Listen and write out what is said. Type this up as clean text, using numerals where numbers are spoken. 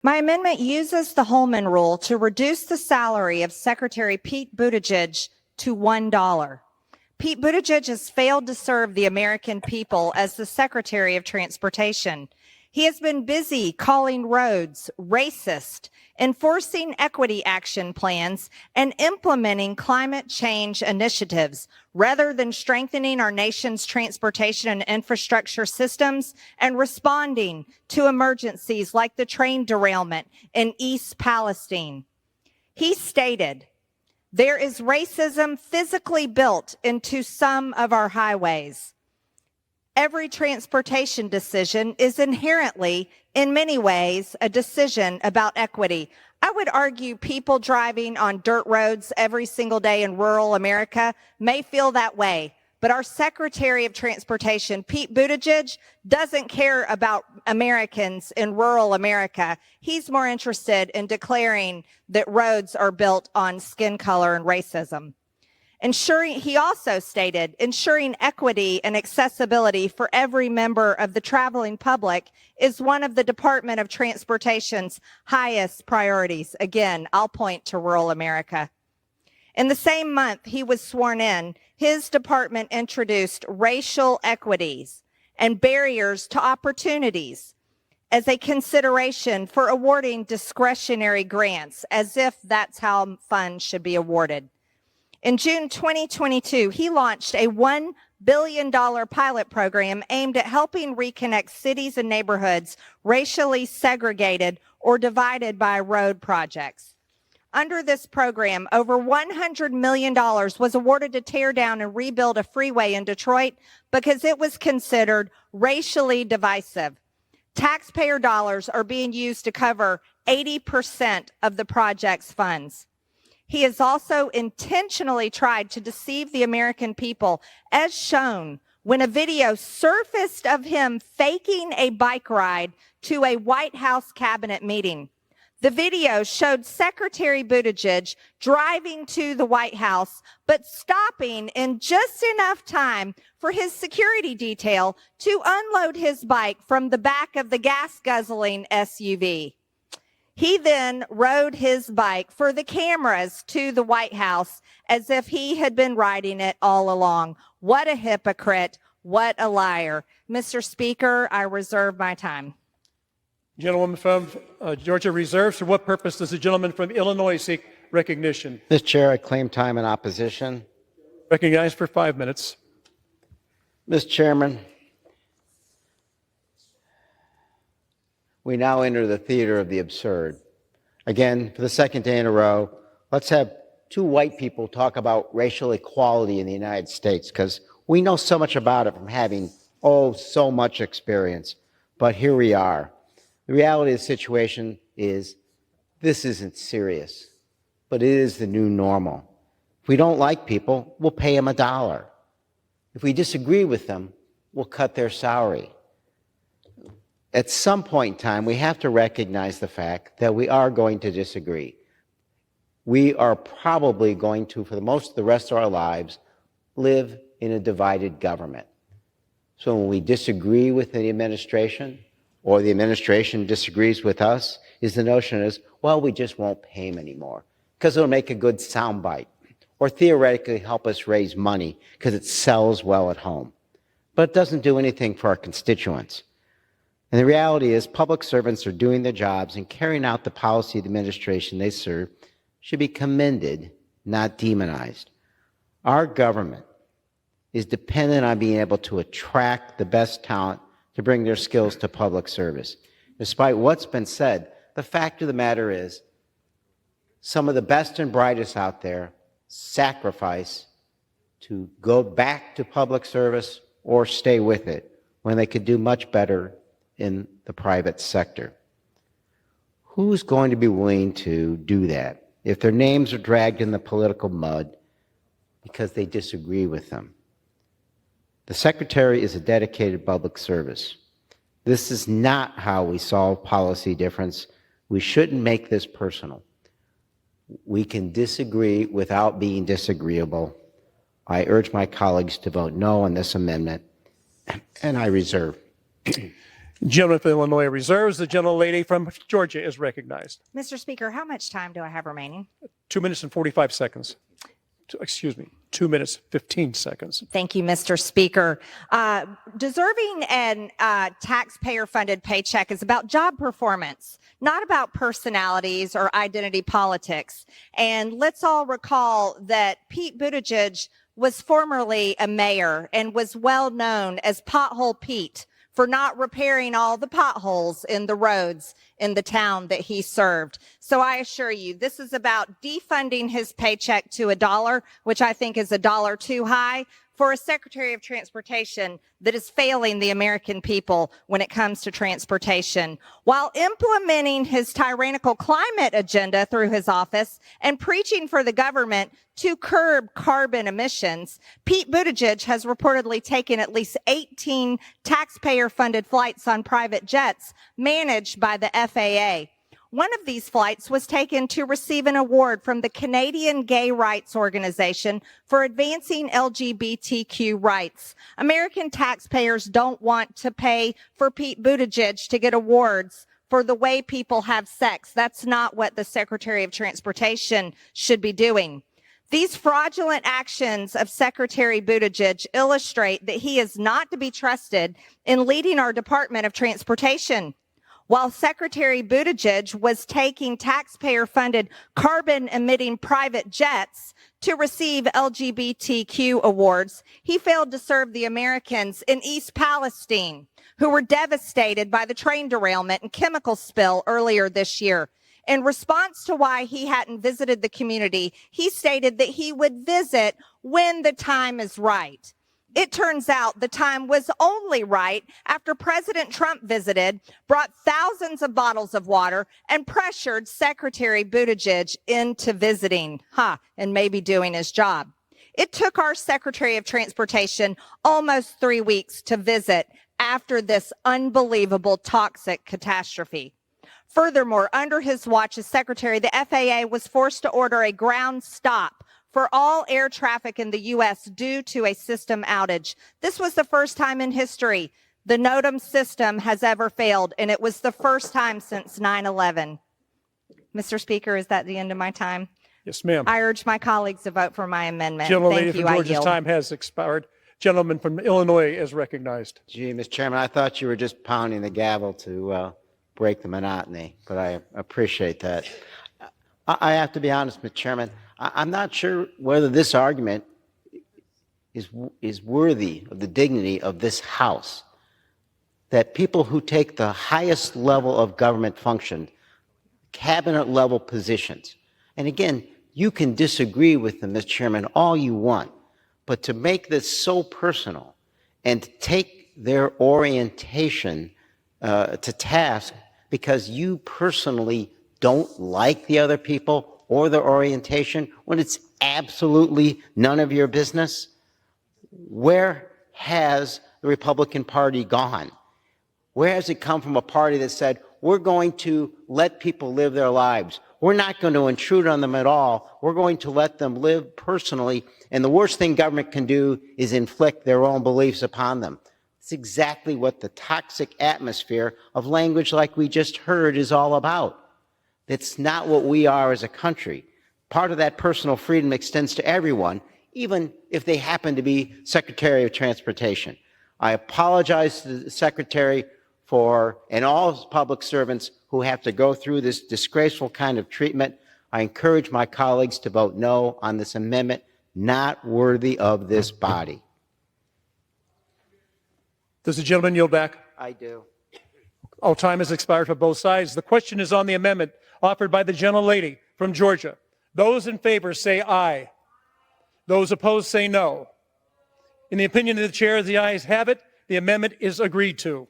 My amendment uses the Holman Rule to reduce the salary of Secretary Pete Buttigieg to $1. Pete Buttigieg has failed to serve the American people as the Secretary of Transportation. He has been busy calling roads racist, enforcing equity action plans, and implementing climate change initiatives rather than strengthening our nation's transportation and infrastructure systems and responding to emergencies like the train derailment in East Palestine. He stated, "There is racism physically built into some of our highways. Every transportation decision is inherently, in many ways, a decision about equity." I would argue people driving on dirt roads every single day in rural America may feel that way, but our Secretary of Transportation, Pete Buttigieg, doesn't care about Americans in rural America. He's more interested in declaring that roads are built on skin color and racism. He also stated, ensuring equity and accessibility for every member of the traveling public is one of the Department of Transportation's highest priorities. Again, I'll point to rural America. In the same month he was sworn in, his department introduced racial equities and barriers to opportunities as a consideration for awarding discretionary grants, as if that's how funds should be awarded. In June 2022, he launched a $1 billion pilot program aimed at helping reconnect cities and neighborhoods racially segregated or divided by road projects. Under this program, over $100 million was awarded to tear down and rebuild a freeway in Detroit because it was considered racially divisive. Taxpayer dollars are being used to cover 80% of the project's funds. He has also intentionally tried to deceive the American people, as shown when a video surfaced of him faking a bike ride to a White House cabinet meeting. The video showed Secretary Buttigieg driving to the White House, but stopping in just enough time for his security detail to unload his bike from the back of the gas-guzzling SUV. He then rode his bike for the cameras to the White House as if he had been riding it all along. What a hypocrite. What a liar. Mr. Speaker, I reserve my time. Gentlewoman from Georgia reserves. For what purpose does the gentleman from Illinois seek recognition? Mr. Chair, I claim time in opposition. Recognized for 5 minutes. Mr. Chairman, we now enter the theater of the absurd. Again, for the second day in a row, let's have two white people talk about racial equality in the United States, because we know so much about it from having, so much experience. But here we are. The reality of the situation is this isn't serious, but it is the new normal. If we don't like people, we'll pay them $1. If we disagree with them, we'll cut their salary. At some point in time, we have to recognize the fact that we are going to disagree. We are probably going to, for the rest of our lives, live in a divided government. So when we disagree with the administration, or the administration disagrees with us, the notion is, well, we just won't pay him anymore, because it'll make a good soundbite, or theoretically help us raise money, because it sells well at home. But it doesn't do anything for our constituents. And the reality is public servants are doing their jobs and carrying out the policy of the administration they serve should be commended, not demonized. Our government is dependent on being able to attract the best talent to bring their skills to public service. Despite what's been said, the fact of the matter is some of the best and brightest out there sacrifice to go back to public service or stay with it when they could do much better in the private sector. Who's going to be willing to do that if their names are dragged in the political mud because they disagree with them? The Secretary is a dedicated public service. This is not how we solve policy difference. We shouldn't make this personal. We can disagree without being disagreeable. I urge my colleagues to vote no on this amendment, and I reserve. Gentleman from Illinois reserves. The gentlelady from Georgia is recognized. Mr. Speaker, how much time do I have remaining? 2 minutes and 45 seconds. Excuse me, 2 minutes, 15 seconds. Thank you, Mr. Speaker. Deserving an taxpayer-funded paycheck is about job performance, not about personalities or identity politics. And let's all recall that Pete Buttigieg was formerly a mayor and was well known as Pothole Pete for not repairing all the potholes in the roads in the town that he served. So I assure you, this is about defunding his paycheck to $1, which I think is $1 too high, for a Secretary of Transportation that is failing the American people when it comes to transportation. While implementing his tyrannical climate agenda through his office and preaching for the government to curb carbon emissions, Pete Buttigieg has reportedly taken at least 18 taxpayer-funded flights on private jets managed by the FAA. One of these flights was taken to receive an award from the Canadian Gay Rights Organization for advancing LGBTQ rights. American taxpayers don't want to pay for Pete Buttigieg to get awards for the way people have sex. That's not what the Secretary of Transportation should be doing. These fraudulent actions of Secretary Buttigieg illustrate that he is not to be trusted in leading our Department of Transportation. While Secretary Buttigieg was taking taxpayer-funded carbon-emitting private jets to receive LGBTQ awards, he failed to serve the Americans in East Palestine, who were devastated by the train derailment and chemical spill earlier this year. In response to why he hadn't visited the community, he stated that he would visit when the time is right. It turns out the time was only right after President Trump visited, brought thousands of bottles of water, and pressured Secretary Buttigieg into visiting, and maybe doing his job. It took our Secretary of Transportation almost 3 weeks to visit after this unbelievable toxic catastrophe. Furthermore, under his watch as Secretary, the FAA was forced to order a ground stop for all air traffic in the U.S. due to a system outage. This was the first time in history the NOTAM system has ever failed, and it was the first time since 9/11. Mr. Speaker, is that the end of my time? Yes, ma'am. I urge my colleagues to vote for my amendment. Gentlelady Thank you. from I Georgia's yield. time has expired. Gentleman from Illinois is recognized. Gee, Mr. Chairman, I thought you were just pounding the gavel to break the monotony, but I appreciate that. I have to be honest, Mr. Chairman, I'm not sure whether this argument is worthy of the dignity of this House, that people who take the highest level of government function, cabinet level positions, and again, you can disagree with them, Mr. Chairman, all you want, but to make this so personal and to take their orientation to task because you personally don't like the other people or their orientation when it's absolutely none of your business? Where has the Republican Party gone? Where has it come from a party that said, we're going to let people live their lives. We're not going to intrude on them at all. We're going to let them live personally. And the worst thing government can do is inflict their own beliefs upon them. It's exactly what the toxic atmosphere of language like we just heard is all about. That's not what we are as a country. Part of that personal freedom extends to everyone, even if they happen to be Secretary of Transportation. I apologize to the Secretary and all public servants who have to go through this disgraceful kind of treatment. I encourage my colleagues to vote no on this amendment, not worthy of this body. Does the gentleman yield back? I do. All time has expired for both sides. The question is on the amendment offered by the gentlelady from Georgia. Those in favor say aye. Those opposed say no. In the opinion of the chair, the ayes have it. The amendment is agreed to.